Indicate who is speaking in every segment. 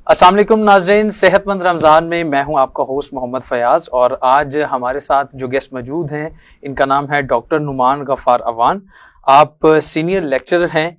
Speaker 1: अस्सलाम वालेकुम नाज़रीन, सेहतमंद रमज़ान में मैं हूं आपका होस्ट मोहम्मद फयाज और आज हमारे साथ जो गेस्ट मौजूद हैं इनका नाम है डॉक्टर नुमान गफ़ार अवान। आप सीनियर लेक्चरर हैं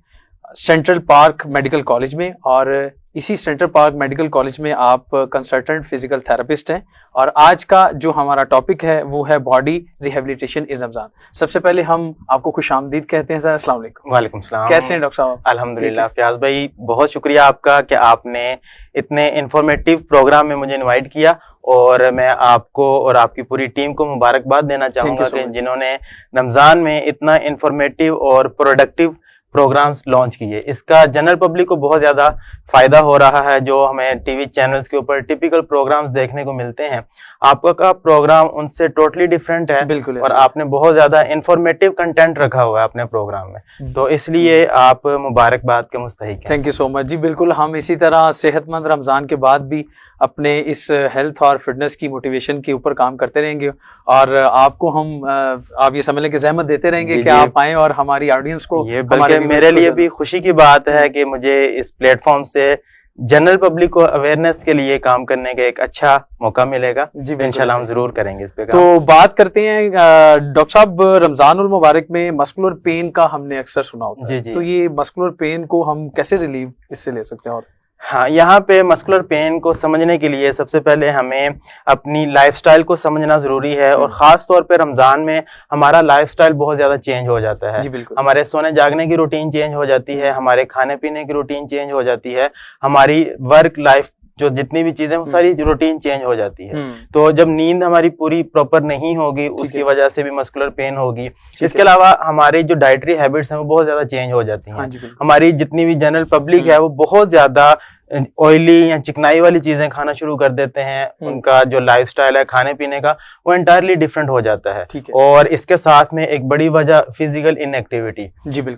Speaker 1: सेंट्रल पार्क मेडिकल कॉलेज में और इसी सेंट्रल पार्क मेडिकल कॉलेज में आप कंसल्टेंट फिजिकल थेरेपिस्ट हैं और आज का जो हमारा टॉपिक है वो है बॉडी रिहेबिलिटेशन इन रमज़ान। सबसे पहले हम आपको खुशामदीद कहते हैं सर। अस्सलाम वालेकुम।
Speaker 2: वालेकुम सलाम।
Speaker 1: कैसे हैं डॉक्टर साहब?
Speaker 2: अल्हम्दुलिल्लाह। फयाज भाई बहुत शुक्रिया आपका कि आपने इतने इंफॉर्मेटिव प्रोग्राम में मुझे इनवाइट किया और मैं आपको और आपकी पूरी टीम को मुबारकबाद देना चाहूंगा कि जिन्होंने रमज़ान में इतना इंफॉर्मेटिव और प्रोडक्टिव प्रोग्राम्स लॉन्च किए। इसका जनरल पब्लिक को बहुत ज्यादा फायदा हो रहा है। जो हमें टीवी चैनल्स के ऊपर टिपिकल प्रोग्राम्स देखने को मिलते हैं, आपका प्रोग्राम उनसे टोटली डिफरेंट है।
Speaker 1: बिल्कुल,
Speaker 2: और आपने बहुत ज्यादा इंफॉर्मेटिव कंटेंट रखा हुआ है अपने प्रोग्राम में, तो इसलिए आप मुबारकबाद के मुस्तहिक हैं।
Speaker 1: थैंक यू सो मच जी। बिल्कुल, हम इसी तरह सेहतमंद रमज़ान के बाद भी अपने इस हेल्थ और फिटनेस की मोटिवेशन के ऊपर काम करते रहेंगे और आपको हम आप ये समझ लें कि ज़हमत देते रहेंगे कि आप आएं और हमारी ऑडियंस को।
Speaker 2: ये बल्कि मेरे लिए भी खुशी की बात है कि मुझे इस प्लेटफॉर्म से जनरल पब्लिक को अवेयरनेस के लिए काम करने का एक अच्छा मौका मिलेगा।
Speaker 1: जी,
Speaker 2: इंशाल्लाह हम जरूर करेंगे इस पे काम।
Speaker 1: तो बात करते हैं डॉक्टर साहब, रमजानुल मुबारक में मस्कुलर पेन का हमने अक्सर सुना होता है। तो ये मस्कुलर पेन को हम कैसे रिलीव इससे ले सकते हैं? और
Speaker 2: हाँ, यहाँ पे मस्कुलर पेन को समझने के लिए सबसे पहले हमें अपनी लाइफस्टाइल को समझना जरूरी है और खास तौर पे रमजान में हमारा लाइफस्टाइल बहुत ज्यादा चेंज हो जाता है। हमारे सोने जागने की रूटीन चेंज हो जाती है, हमारे खाने पीने की रूटीन चेंज हो जाती है, हमारी वर्क लाइफ जो जितनी भी चीजें वो सारी रूटीन चेंज हो जाती है। तो जब नींद हमारी पूरी प्रॉपर नहीं होगी उसकी वजह से भी मस्कुलर पेन होगी। इसके अलावा हमारी जो डाइटरी हैबिट्स हैं वो बहुत ज्यादा चेंज हो जाती हैं। हमारी जितनी भी जनरल पब्लिक है वो बहुत ज्यादा ऑयली या चिकनाई वाली चीजें खाना शुरू कर देते हैं। उनका जो लाइफस्टाइल है खाने पीने का वो एंटायरली डिफरेंट हो जाता है। और इसके साथ में एक बड़ी वजह फिजिकल इनएक्टिविटी।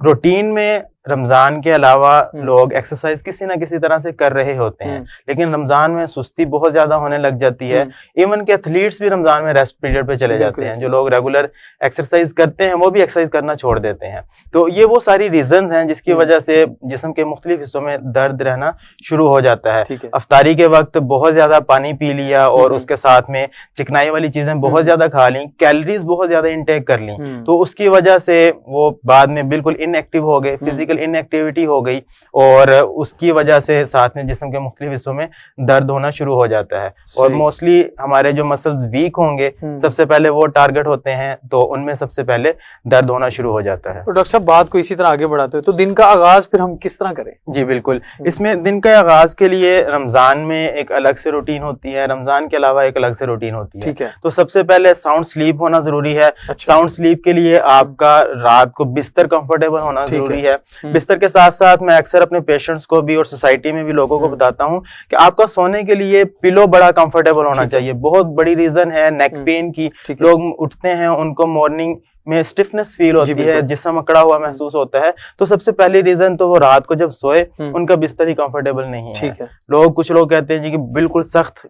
Speaker 2: रूटीन में रमजान के अलावा लोग एक्सरसाइज किसी ना किसी तरह से कर रहे होते हैं, लेकिन रमजान में सुस्ती बहुत ज्यादा होने लग जाती है। इवन के एथलीट्स भी रमजान में रेस्ट पीरियड पे चले जाते हैं। जो लोग रेगुलर एक्सरसाइज करते हैं वो भी एक्सरसाइज करना छोड़ देते हैं। तो ये वो सारी रीजन हैं जिसकी वजह से जिस्म के मुख्तलिफ हिस्सों में दर्द रहना शुरू हो जाता है। अफ्तारी के वक्त बहुत ज्यादा पानी पी लिया और उसके साथ में चिकनाई वाली चीजें बहुत ज्यादा खा ली, कैलोरीज बहुत ज्यादा इंटेक कर ली, तो उसकी वजह से वो बाद में बिल्कुल इनएक्टिव हो गए, फिजिकल इनएक्टिविटी हो गई और उसकी वजह से साथ में जिस्म के मुख्तलिफ हिस्सों में दर्द होना शुरू हो जाता है। और मोस्टली हमारे जो मसल्स वीक होंगे सबसे पहले वो टारगेट होते हैं, तो उनमें सबसे पहले दर्द होना शुरू हो जाता है।
Speaker 1: तो डॉक्टर साहब बात को इसी तरह आगे बढ़ाते हैं, तो दिन का आगाज फिर हम किस तरह करें?
Speaker 2: जी बिल्कुल, इसमें दिन का आगाज के लिए रमजान में एक अलग से रूटीन होती है, रमजान के अलावा एक अलग से रूटीन होती है।
Speaker 1: ठीक है।
Speaker 2: तो सबसे पहले साउंड स्लीप होना जरूरी है। साउंड स्लीप के लिए आपका रात को बिस्तर कंफर्टेबल होना जरूरी है। बिस्तर के साथ साथ मैं अक्सर अपने पेशेंट्स को भी और सोसाइटी में भी लोगों को बताता हूं कि आपका सोने के लिए पिलो बड़ा कंफर्टेबल होना चाहिए। बहुत बड़ी रीजन है नेक पेन की। लोग उठते हैं उनको मॉर्निंग में स्टिफनेस फील होती है, जिस्म अकड़ा हुआ महसूस होता है। तो सबसे पहली रीजन तो वो रात को जब सोए उनका बिस्तर ही कंफर्टेबल नहीं है। कुछ लोग कहते हैं जी कि बिल्कुल सख्त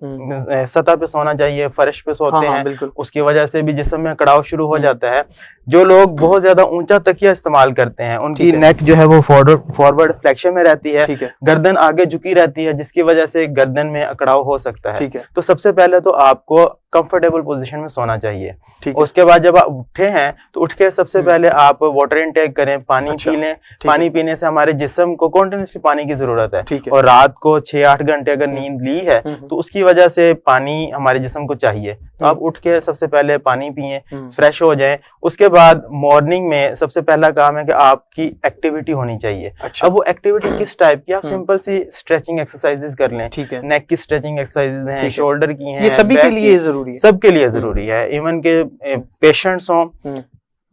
Speaker 2: सतह पे सोना चाहिए, फर्श पे सोते हैं, उसकी वजह से भी जिस्म में अकड़ाव शुरू हो जाता है। जो लोग बहुत ज्यादा ऊंचा तकिया इस्तेमाल करते हैं उनकी नेक जो है वो फॉरवर्ड फ्लेक्शन में रहती है, गर्दन आगे झुकी रहती है, जिसकी वजह से गर्दन में अकड़ाव हो सकता है। तो सबसे पहले तो आपको कंफर्टेबल पोजीशन में सोना चाहिए। उसके बाद जब आप उठे हैं तो उठ के सबसे पहले आप वाटर इनटेक करें, पानी पी लें। पानी पीने से हमारे जिस्म को कॉन्टिन्यूसली पानी की जरूरत है। और रात को 6-8 घंटे अगर नींद ली है तो उसकी वजह से पानी हमारे जिस्म को चाहिए। तो आप उठ के सबसे पहले पानी पिए, फ्रेश हो जाएं। उसके बाद मॉर्निंग में सबसे पहला काम है कि आपकी एक्टिविटी होनी चाहिए। अब वो एक्टिविटी किस टाइप की? आप सिंपल सी स्ट्रेचिंग एक्सरसाइजेस कर लें। नेक की स्ट्रेचिंग एक्सरसाइजेस हैं, शोल्डर की हैं,
Speaker 1: ये सभी के लिए जरूरी है।
Speaker 2: सबके लिए जरूरी है। इवन के पेशेंट्स हों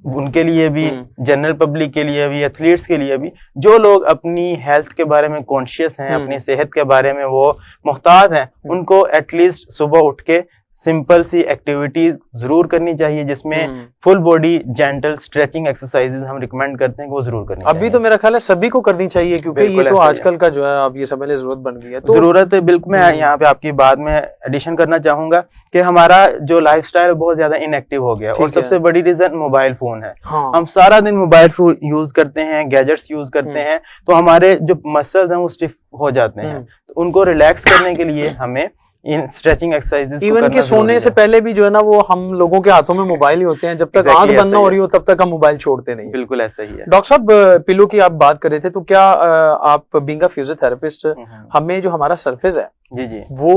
Speaker 2: उनके लिए भी, जनरल पब्लिक के लिए भी, एथलीट्स के लिए भी, जो लोग अपनी हेल्थ के बारे में कॉन्शियस हैं, अपनी सेहत के बारे में वो मुख्तार हैं, उनको एटलीस्ट सुबह उठ के सिंपल सी एक्टिविटी जरूर करनी चाहिए जिसमें full body gentle stretching exercises हम रिकमेंड करते हैं कि वो जरूर करनी चाहिए।
Speaker 1: अभी तो मेरा ख्याल है सभी को करनी चाहिए क्योंकि ये तो आजकल का जो है अब ये समझ लें जरूरत बन गई है। तो
Speaker 2: जरूरत है बिल्कुल। मैं यहाँ पे आपकी बात में एडिशन करना चाहूंगा कि हमारा जो लाइफस्टाइल बहुत ज्यादा इनएक्टिव हो गया और सबसे बड़ी रीजन मोबाइल फोन है। हम सारा दिन मोबाइल फोन यूज करते हैं, गैजेट्स यूज करते हैं, तो हमारे जो मसल्स हैं वो स्टिफ हो जाते हैं। तो उनको रिलैक्स करने के लिए हमें इन स्ट्रेचिंग एक्सरसाइजेस
Speaker 1: इवन के सोने से पहले भी जो है ना वो हम लोगों के हाथों में मोबाइल ही होते हैं, जब तक आंख बंद ना हो रही हो तब तक हम मोबाइल छोड़ते नहीं।
Speaker 2: बिल्कुल ऐसा ही है।
Speaker 1: डॉक्टर साहब पिलो की आप बात कर रहे थे, तो क्या आप बीइंग अ फिजियोथेरेपिस्ट हमें जो हमारा सरफेस है
Speaker 2: जी जी
Speaker 1: वो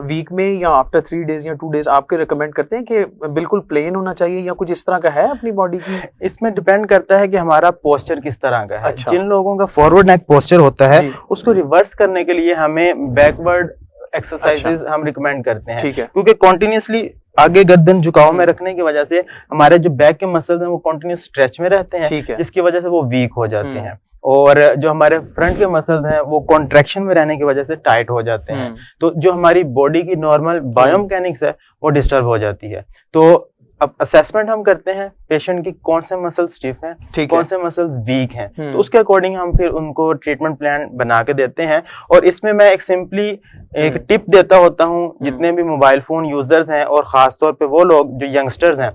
Speaker 1: वीक में या आफ्टर 3 days या 2 days आपके रिकमेंड करते हैं कि बिल्कुल प्लेन होना चाहिए या कुछ इस तरह का है अपनी बॉडी की?
Speaker 2: इसमें डिपेंड करता है कि हमारा पोस्चर किस तरह का है।
Speaker 1: अच्छा।
Speaker 2: जिन लोगों का फॉरवर्ड नेक पोस्चर होता है उसको रिवर्स करने के लिए हमें बैकवर्ड एक्सरसाइजेस हम रिकमेंड करते हैं, क्योंकि कॉन्टिन्यूसली आगे गर्दन झुकाव में रखने की वजह से हमारे जो बैक के मसल्स हैं वो कॉन्टिन्यूस स्ट्रेच में रहते हैं, जिसकी वजह से वो वीक हो जाते हैं, और जो हमारे फ्रंट के मसल्स हैं वो कॉन्ट्रैक्शन में रहने की वजह से टाइट हो जाते हैं। तो जो हमारी बॉडी की नॉर्मल बायोमैकेनिक्स है वो डिस्टर्ब हो जाती है। तो अब असेसमेंट हम करते हैं पेशेंट की कौन से मसल्स स्टिफ हैं, कौन से मसल्स वीक हैं, तो उसके अकॉर्डिंग हम फिर उनको ट्रीटमेंट प्लान बना के देते हैं। और इसमें मैं एक सिंपली एक टिप देता होता हूँ जितने भी मोबाइल फोन यूजर्स हैं और खासतौर पे वो लोग जो यंगस्टर्स हैं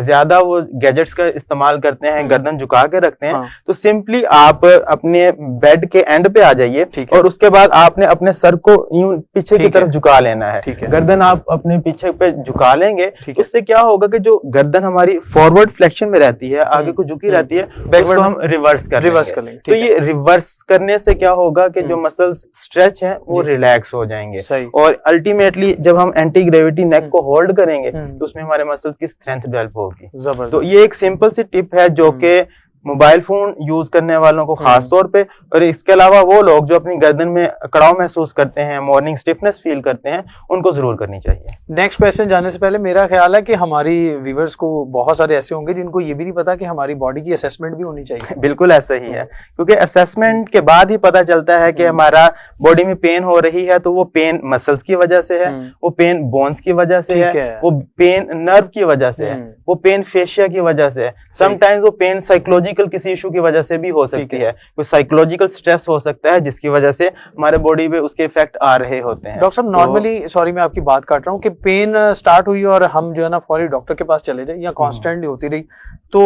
Speaker 2: ज्यादा वो गैजेट्स का इस्तेमाल करते हैं, गर्दन झुका के रखते हैं, तो सिंपली आप अपने बेड के एंड पे आ जाइए और उसके बाद आपने अपने सर को यूं पीछे की तरफ झुका लेना है। गर्दन आप अपने पीछे पे झुका लेंगे, इससे क्या होगा कि जो गर्दन हमारी फॉरवर्ड फ्लेक्शन में रहती है, आगे को झुकी रहती है, उसको हम रिवर्स कर लेंगे। तो ये रिवर्स करने से क्या होगा कि जो मसल्स स्ट्रेच हैं वो रिलैक्स हो जाएंगे, और अल्टीमेटली जब हम एंटी ग्रेविटी नेक को होल्ड करेंगे तो उसमें हमारे मसल्स की स्ट्रेंथ डेवलप होगी। तो ये एक सिंपल सी टिप है जो कि मोबाइल फोन यूज करने वालों को खास तौर पे, और इसके अलावा वो लोग जो अपनी गर्दन में अकड़ाव महसूस करते हैं, मॉर्निंग स्टिफनेस फील करते हैं, उनको जरूर करनी चाहिए।
Speaker 1: नेक्स्ट क्वेश्चन जाने से पहले मेरा ख्याल है कि हमारी व्यूअर्स को बहुत सारे ऐसे होंगे जिनको ये भी नहीं पता कि हमारी बॉडी की असेसमेंट भी होनी चाहिए।
Speaker 2: बिल्कुल ऐसा ही है, क्योंकि असेसमेंट के बाद ही पता चलता है कि हमारा बॉडी में पेन हो रही है तो वो पेन मसल्स की वजह से है, वो पेन बोन्स की वजह से है, वो पेन नर्व की वजह से है, वो पेन फेशिया की वजह से है, समटाइम्स वो पेन साइकोलॉजिकल किसी इशू की वजह से भी हो सकती है, कोई साइकोलॉजिकल स्ट्रेस हो सकता है जिसकी वजह से हमारे बॉडी पे उसके इफेक्ट आ रहे होते हैं।
Speaker 1: डॉक्टर साहब नॉर्मली, सॉरी मैं आपकी बात काट रहा हूँ, कि पेन स्टार्ट हुई और हम जो है ना फौरी डॉक्टर के पास चले जाए या कॉन्स्टेंटली होती रही तो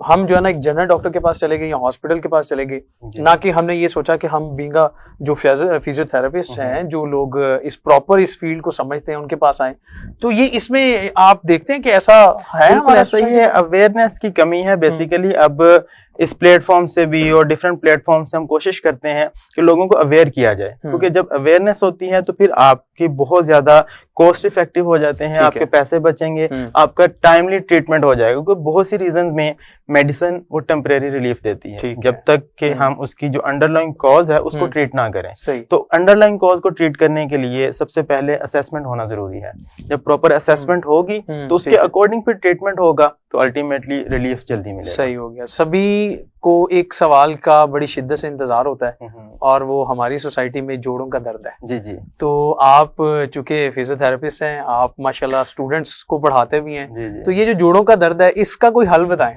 Speaker 1: हम जो है ना एक जनरल डॉक्टर के पास चले गए या हॉस्पिटल के पास चले गए, ना कि हमने ये सोचा कि हम बीइंग जो फिजियोथेरेपिस्ट हैं, जो लोग इस फील्ड को समझते हैं, उनके पास आए। तो ये इसमें आप देखते हैं कि ऐसा है? हमारा
Speaker 2: ऐसा ही है, अवेयरनेस की कमी है बेसिकली। अब इस प्लेटफॉर्म से भी और डिफरेंट प्लेटफॉर्म से हम कोशिश करते हैं कि लोगों को अवेयर किया जाए, क्योंकि जब अवेयरनेस होती है तो फिर आपकी बहुत ज्यादा कॉस्ट इफेक्टिव हो जाते हैं, आपके पैसे बचेंगे, आपका टाइमली ट्रीटमेंट हो जाएगा, क्योंकि बहुत सी रीजन में मेडिसिन वो टेम्परेरी रिलीफ देती है जब तक कि हम उसकी जो अंडरलाइंग कॉज है उसको ट्रीट ना करें। तो अंडरलाइंग कॉज को ट्रीट करने के लिए सबसे पहले असेसमेंट होना जरूरी है। जब प्रॉपर असेसमेंट होगी तो उसके अकॉर्डिंग फिर ट्रीटमेंट होगा, तो अल्टीमेटली रिलीफ जल्दी मिलेगा।
Speaker 1: सही हो गया। सभी को एक सवाल का बड़ी शिद्दत से इंतजार होता है और वो हमारी सोसाइटी में जोड़ों का दर्द है।
Speaker 2: जी जी।
Speaker 1: तो आप चूंकि फिजियोथेरेपिस्ट हैं, आप माशाल्लाह स्टूडेंट्स को पढ़ाते भी हैं, तो ये जो जोड़ों का दर्द है इसका कोई हल बताएं।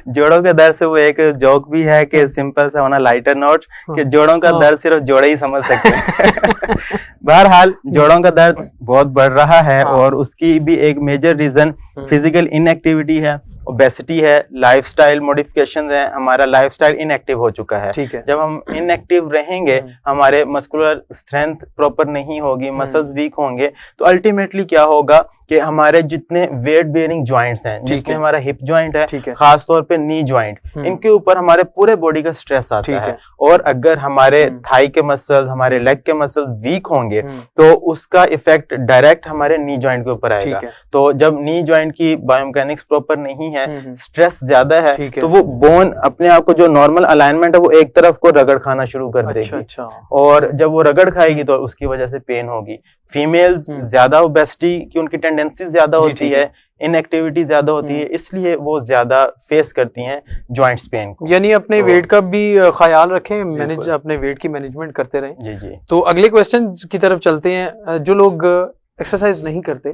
Speaker 2: जोड़ों के दर्द से वो एक जोक भी है कि सिंपल सा होना लाइटर नोट, कि जोड़ों का दर्द सिर्फ जोड़े ही समझ सकते हैं। बहरहाल जोड़ों का दर्द बहुत बढ़ रहा है और उसकी भी एक मेजर रीजन फिजिकल इनएक्टिविटी है, ओबेसिटी है, लाइफस्टाइल मॉडिफिकेशंस है, हमारा लाइफस्टाइल इनएक्टिव हो चुका है। जब हम इनएक्टिव रहेंगे, हमारे मस्कुलर स्ट्रेंथ प्रॉपर नहीं होगी, मसल्स वीक होंगे, तो अल्टीमेटली क्या होगा कि हमारे जितने वेट बेयरिंग जॉइंट्स हैं, जिसमें हमारा हिप जॉइंट है, खास तौर पे नी जॉइंट, इनके ऊपर हमारे पूरे बॉडी का स्ट्रेस आता है। और अगर हमारे थाई के मसल्स, हमारे लेग के मसल्स वीक होंगे तो उसका इफेक्ट डायरेक्ट हमारे नी जॉइंट के ऊपर आएगा। तो जब नी जॉइंट की बायोमैकेनिक्स प्रॉपर नहीं है, स्ट्रेस ज्यादा है, तो वो बोन अपने आप को जो नॉर्मल अलाइनमेंट है वो एक तरफ को रगड़ खाना शुरू कर देगी। और जब वो रगड़ खाएगी तो उसकी वजह से पेन होगी। फीमेल्स ज्यादा ओबेसिटी की उनकी टेंडेंसी ज्यादा होती है, इनएक्टिविटी ज्यादा होती है, इसलिए वो ज्यादा फेस करती हैं जॉइंट्स पेन को।
Speaker 1: यानी अपने वेट का भी ख्याल रखें, मैनेज अपने वेट की मैनेजमेंट करते रहें।
Speaker 2: जी जी।
Speaker 1: तो अगले क्वेश्चन की तरफ चलते हैं। जो लोग एक्सरसाइज नहीं करते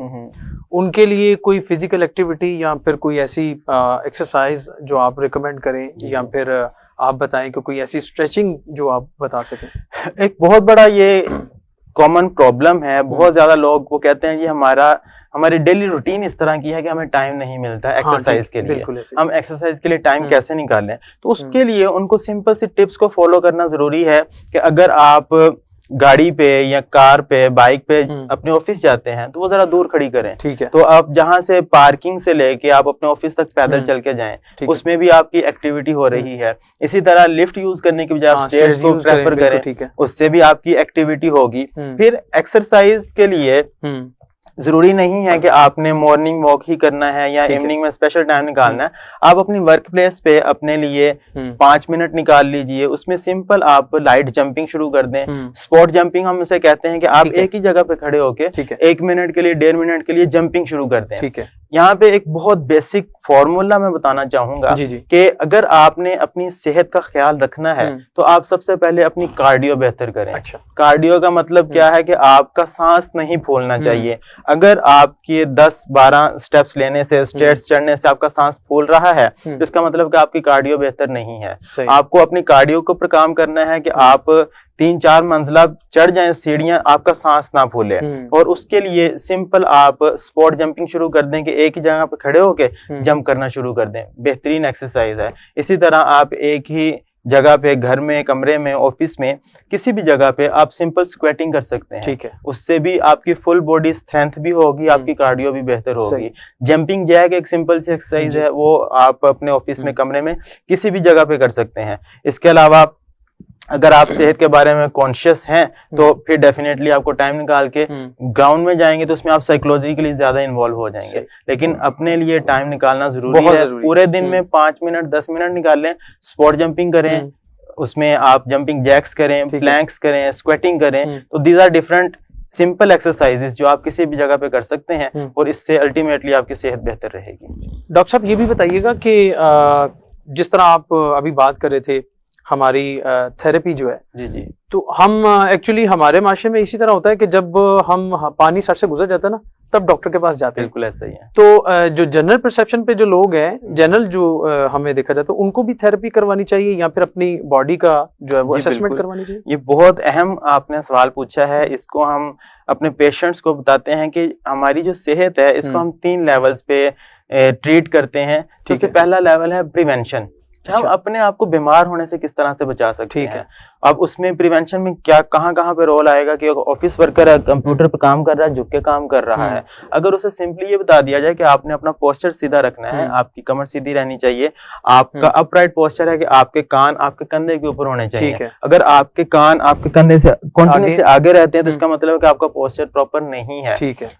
Speaker 1: उनके लिए कोई फिजिकल एक्टिविटी या फिर कोई ऐसी एक्सरसाइज जो आप रिकमेंड करें, या फिर आप बताएं कि कोई ऐसी स्ट्रेचिंग जो आप बता सकें।
Speaker 2: एक बहुत बड़ा ये कॉमन प्रॉब्लम है, बहुत ज्यादा लोग वो कहते हैं कि हमारी डेली रूटीन इस तरह की है कि हमें टाइम नहीं मिलता एक्सरसाइज के लिए, हम एक्सरसाइज के लिए टाइम कैसे निकालें। तो उसके लिए उनको सिंपल सी टिप्स को फॉलो करना जरूरी है कि अगर आप गाड़ी पे या कार पे, बाइक पे अपने ऑफिस जाते हैं तो वो जरा दूर खड़ी करें।
Speaker 1: ठीक है।
Speaker 2: तो आप जहां से पार्किंग से लेके आप अपने ऑफिस तक पैदल चल के जाएं, उसमें भी आपकी एक्टिविटी हो रही है। इसी तरह लिफ्ट यूज करने की बजाय आप स्टेयर्स को प्रेफर करें, उससे भी आपकी एक्टिविटी होगी। फिर एक्सरसाइज के लिए जरूरी नहीं है कि आपने मॉर्निंग वॉक ही करना है या इवनिंग में स्पेशल टाइम निकालना है। आप अपनी वर्क प्लेस पे अपने लिए 5 मिनट निकाल लीजिए, उसमें सिंपल आप लाइट जंपिंग शुरू कर दें। स्पॉट जंपिंग हम उसे कहते हैं कि आप एक ही जगह पे खड़े होके 1 मिनट के लिए, 1.5 मिनट के लिए जंपिंग शुरू कर दें।
Speaker 1: ठीक है।
Speaker 2: यहाँ पे एक बहुत बेसिक फॉर्मूला मैं बताना चाहूंगा कि अगर आपने अपनी सेहत का ख्याल रखना है तो आप सबसे पहले अपनी कार्डियो बेहतर करें।
Speaker 1: अच्छा।
Speaker 2: कार्डियो का मतलब क्या है कि आपका सांस नहीं फूलना चाहिए। अगर आपके 10-12 स्टेप्स लेने से, स्टेयर्स चढ़ने से आपका सांस फूल रहा है तो इसका मतलब कि आपकी कार्डियो बेहतर नहीं है। आपको अपनी कार्डियो के ऊपर काम करना है कि आप 3-4 मंजिला चढ़ जाएं सीढ़ियां, आपका सांस ना फूले। और उसके लिए सिंपल आप स्पॉट जंपिंग शुरू कर दें कि एक ही जगह पे खड़े होके जंप करना शुरू कर दें। बेहतरीन एक्सरसाइज है। इसी तरह आप एक ही जगह पे, घर में, कमरे में, ऑफिस में, किसी भी जगह पे आप सिंपल स्क्वेटिंग कर सकते हैं।
Speaker 1: ठीक है।
Speaker 2: उससे भी आपकी फुल बॉडी स्ट्रेंथ भी होगी, आपकी कार्डियो भी बेहतर होगी। जंपिंग जैक एक सिंपल सी एक्सरसाइज है, वो आप अपने ऑफिस में, कमरे में, किसी भी जगह पे कर सकते हैं। इसके अलावा अगर आप सेहत के बारे में कॉन्शियस हैं तो फिर डेफिनेटली आपको टाइम निकाल के ग्राउंड में जाएंगे तो उसमें आप साइकोलॉजिकली ज्यादा इन्वॉल्व हो जाएंगे। लेकिन अपने लिए टाइम निकालना जरूरी है। पूरे दिन में 5 मिनट, 10 मिनट निकाल लें, स्पॉट जंपिंग करें, उसमें आप जंपिंग जैक्स करें, प्लैंक्स करें, स्क्वेटिंग करें। तो these are different simple exercises जो आप किसी भी जगह पे कर सकते हैं और इससे अल्टीमेटली आपकी सेहत बेहतर रहेगी।
Speaker 1: डॉक्टर साहब ये भी बताइएगा कि जिस तरह आप अभी बात कर रहे थे हमारी थेरेपी जो है,
Speaker 2: जी,
Speaker 1: तो हम एक्चुअली हमारे माशरे में इसी तरह होता है कि जब हम पानी सर से गुजर जाता है ना तब डॉक्टर के पास जाते हैं।
Speaker 2: बिल्कुल ऐसा ही है।
Speaker 1: तो जो जनरल परसेप्शन पे जो लोग हैं, जनरल जो हमें देखा जाता है, उनको भी थेरेपी करवानी चाहिए या फिर अपनी बॉडी का जो है वो असेसमेंट करवानी चाहिए?
Speaker 2: ये बहुत अहम आपने सवाल पूछा है। इसको हम अपने पेशेंट्स को बताते हैं कि हमारी जो सेहत है इसको हम 3 लेवल्स पे ट्रीट करते हैं। सबसे पहला लेवल है प्रिवेंशन। हम अपने आप को बीमार होने से किस तरह से बचा सकते हैं। अब उसमें प्रिवेंशन में क्या कहाँ पे रोल आएगा कि ऑफिस वर्कर है, कंप्यूटर पे काम कर रहा है, झुक के काम कर रहा है, अगर उसे सिंपली ये बता दिया जाए कि आपने अपना पोस्चर सीधा रखना है, आपकी कमर सीधी रहनी चाहिए, आपका अपराइट पोस्चर है कि आपके कान आपके कंधे के ऊपर होने चाहिए। अगर आपके कान आपके कंधे से कंटिन्यूअसली आगे रहते हैं तो इसका मतलब है कि आपका पोस्चर प्रॉपर नहीं है।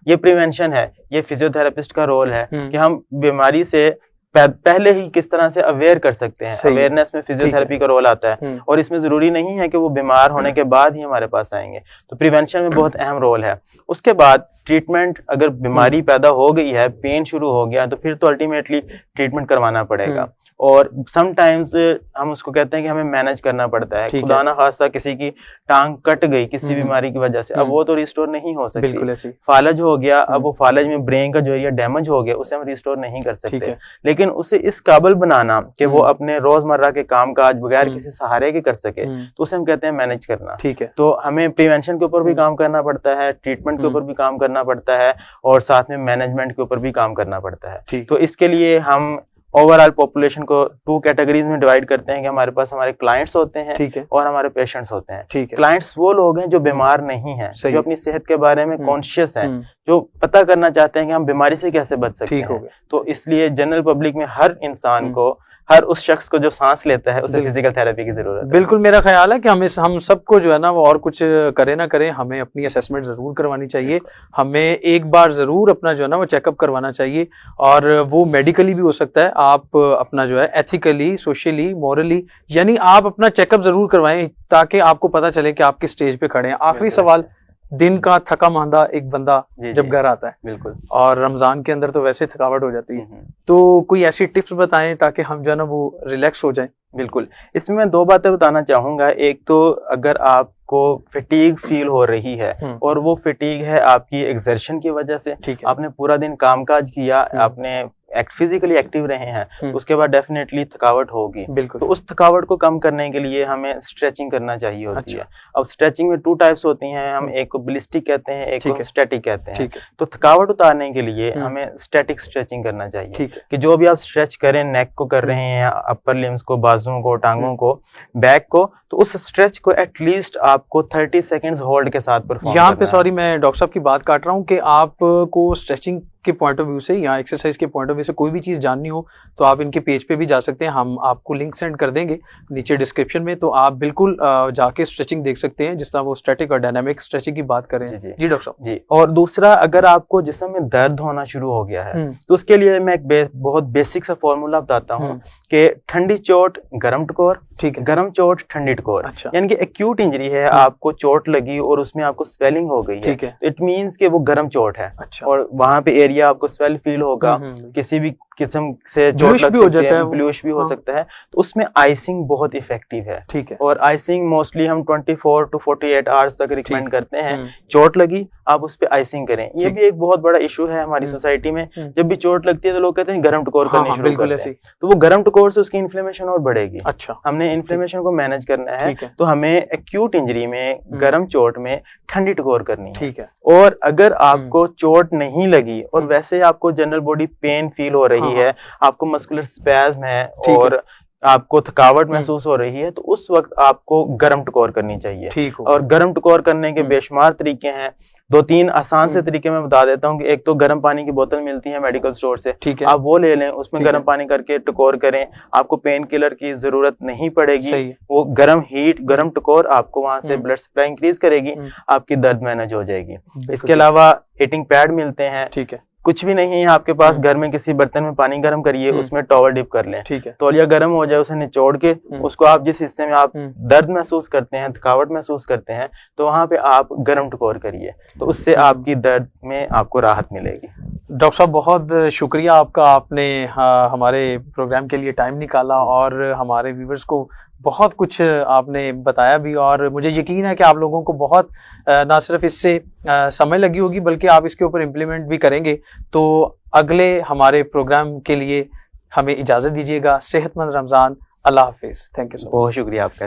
Speaker 2: ये प्रिवेंशन है। ये फिजियोथेरेपिस्ट का रोल है कि हम बीमारी से पहले ही किस तरह से अवेयर कर सकते हैं। अवेयरनेस में फिजियोथेरेपी का रोल आता है और इसमें जरूरी नहीं है कि वो बीमार होने के बाद ही हमारे पास आएंगे। तो प्रिवेंशन में बहुत अहम रोल है। उसके बाद ट्रीटमेंट, अगर बीमारी पैदा हो गई है, पेन शुरू हो गया, तो फिर तो अल्टीमेटली ट्रीटमेंट करवाना पड़ेगा। और समटाइम्स हम उसको कहते हैं कि हमें मैनेज करना पड़ता है। खुदा ना खास्ता किसी की टांग कट गई किसी बीमारी की वजह से, अब वो तो रिस्टोर नहीं हो सकती। फालज हो गया, अब वो फालज में ब्रेन का जो है डैमेज हो गया, उसे हम रिस्टोर नहीं कर सकते। लेकिन उसे इस काबिल बनाना कि वो अपने रोजमर्रा के कामकाज बगैर किसी सहारे के कर सके, तो उसे हम कहते हैं मैनेज करना। तो हमें प्रिवेंशन के ऊपर भी काम करना पड़ता है, ट्रीटमेंट के ऊपर भी काम करना पड़ता है और साथ में मैनेजमेंट के ऊपर भी काम करना पड़ता है। तो इसके लिए हम ओवरऑल पॉपुलेशन को 2 कैटेगरीज में डिवाइड करते हैं कि हमारे पास हमारे क्लाइंट्स होते हैं और हमारे पेशेंट्स होते हैं। क्लाइंट्स वो लोग हैं जो बीमार नहीं हैं, जो अपनी सेहत के बारे में कॉन्शियस हैं, जो पता करना चाहते हैं कि हम बीमारी से कैसे बच सकते हैं। तो इसलिए जनरल पब्लिक में हर इंसान को, हर उस शख्स को जो सांस लेता है, उसे फिजिकल थेरेपी की जरूरत है।
Speaker 1: बिल्कुल, मेरा ख्याल है कि हम सबको जो है ना वो और कुछ करे ना करें, हमें अपनी असेसमेंट जरूर करवानी चाहिए। हमें एक बार जरूर अपना जो है ना वो चेकअप करवाना चाहिए और वो मेडिकली भी हो सकता है। आप अपना जो है एथिकली, सोशली, मॉरली, यानी आप अपना चेकअप जरूर करवाएं ताकि आपको पता चले कि आप किस स्टेज पे खड़े हैं। आखिरी सवाल, दिन का थका मांदा एक बंदा जब घर आता है,
Speaker 2: बिल्कुल,
Speaker 1: और रमजान के अंदर तो वैसे थकावट हो जाती है, तो कोई ऐसी टिप्स बताएं ताकि हम जो है ना वो रिलैक्स हो जाएं।
Speaker 2: बिल्कुल, इसमें मैं 2 बातें बताना चाहूंगा। एक तो अगर आपको फटीग फील हो रही है और वो फटीग है आपकी एक्सर्शन की वजह से, आपने पूरा दिन कामकाज किया, आपने फिजिकली एक्टिव रहे हैं, उसके बाद डेफिनेटली थकावट होगी। तो उस थकावट को कम करने के लिए हमें स्ट्रेचिंग करना चाहिए होती है। अब स्ट्रेचिंग में 2 टाइप्स होती हैं, हम एक को बलिस्टिक कहते हैं, एक को स्टैटिक कहते हैं। तो थकावट उतारने के लिए हमें स्टैटिक स्ट्रेचिंग करना चाहिए कि जो भी आप स्ट्रेच करें, नेक को कर रहे हैं, अपर लिम्स को, बाजुओं को, टांगों को, बैक को, तो उस स्ट्रेच को एटलीस्ट आपको 30 सेकंड्स होल्ड के साथ परफॉर्म
Speaker 1: यहाँ पे सॉरी मैं डॉक्टर साहब की बात काट रहा हूँ कि आपको स्ट्रेचिंग के पॉइंट ऑफ व्यू से या एक्सरसाइज के पॉइंट ऑफ व्यू से कोई भी चीज़ जाननी हो तो आप इनके पेज पे भी जा सकते हैं, हम आपको लिंक सेंड कर देंगे नीचे डिस्क्रिप्शन में, तो आप बिल्कुल जाके स्ट्रेचिंग देख सकते हैं जिस तरह वो स्टैटिक और डायनामिक स्ट्रेचिंग की बात करें। जी डॉक्टर साहब जी।
Speaker 2: और दूसरा, अगर आपको जिस्म में दर्द होना शुरू हो गया है तो उसके लिए मैं एक बहुत बेसिक सा फॉर्मूला बताता हूँ कि ठंडी चोट गर्म टकोर,
Speaker 1: ठीक है,
Speaker 2: गर्म चोट ठंडी टकोर।
Speaker 1: अच्छा।
Speaker 2: यानी कि एक्यूट इंजरी है, आपको चोट लगी और उसमें आपको स्वेलिंग हो गई है,
Speaker 1: ठीक है,
Speaker 2: इट मींस कि वो गर्म चोट है।
Speaker 1: अच्छा।
Speaker 2: और वहां पे एरिया आपको स्वेल फील होगा, किसी भी किस्म से चोट लग सकती है, ब्लूइश भी हो सकता है, तो उसमें आइसिंग बहुत इफेक्टिव है,
Speaker 1: ठीक है।
Speaker 2: और आइसिंग मोस्टली हम 24 to 48 आवर्स तक रिकमेंड करते हैं। चोट लगी आप उस पे आइसिंग करें, ये भी एक बहुत बड़ा इशू है हमारी सोसाइटी में। जब भी चोट लगती है तो लोग कहते हैं गर्म टकोर करनी शुरू करते हैं, तो वो गर्म टकोर से उसकी इन्फ्लेमेशन और बढ़ेगी।
Speaker 1: अच्छा,
Speaker 2: हमने इन्फ्लेमेशन को मैनेज करना है, तो हमें एक्यूट इंजरी में गर्म चोट में ठंडी टकोर करनी है,
Speaker 1: ठीक है।
Speaker 2: और अगर आपको चोट नहीं लगी और वैसे आपको जनरल बॉडी पेन फील हो रही है, आपको मस्कुलर स्पैज्म है और आपको थकावट महसूस हो रही है, तो उस वक्त आपको गर्म टकोर करनी चाहिए।
Speaker 1: ठीक
Speaker 2: और गर्म टकोर करने के बेशुमार तरीके हैं, 2-3 आसान से तरीके मैं बता देता हूँ कि एक तो गर्म पानी की बोतल मिलती है मेडिकल स्टोर से,
Speaker 1: ठीक है,
Speaker 2: आप वो ले लें, उसमें गर्म पानी करके टकोर करें, आपको पेन किलर की जरूरत नहीं पड़ेगी। वो गर्म हीट, गर्म टकोर आपको वहां से ब्लड सप्लाई इंक्रीज करेगी, आपकी दर्द मैनेज हो जाएगी। इसके अलावा हीटिंग पैड मिलते हैं, ठीक है, कुछ भी नहीं है आपके पास, घर में किसी बर्तन में पानी गर्म करिए, उसमें टॉवल डिप कर लें, ठीक है, तौलिया गर्म हो जाए, उसे निचोड़ के उसको आप जिस हिस्से में आप दर्द महसूस करते हैं, थकावट महसूस करते हैं, तो वहां पे आप गर्म टकोर करिए, तो उससे आपकी दर्द में आपको राहत मिलेगी।
Speaker 1: डॉक्टर साहब बहुत शुक्रिया आपका, आपने हमारे प्रोग्राम के लिए टाइम निकाला और हमारे व्यूवर्स को बहुत कुछ आपने बताया भी, और मुझे यकीन है कि आप लोगों को बहुत ना सिर्फ इससे समय लगी होगी बल्कि आप इसके ऊपर इम्प्लीमेंट भी करेंगे। तो अगले हमारे प्रोग्राम के लिए हमें इजाज़त दीजिएगा। सेहतमंद रमज़ान, अल्लाह हाफिज़। Thank you so much.
Speaker 2: बहुत शुक्रिया आपका।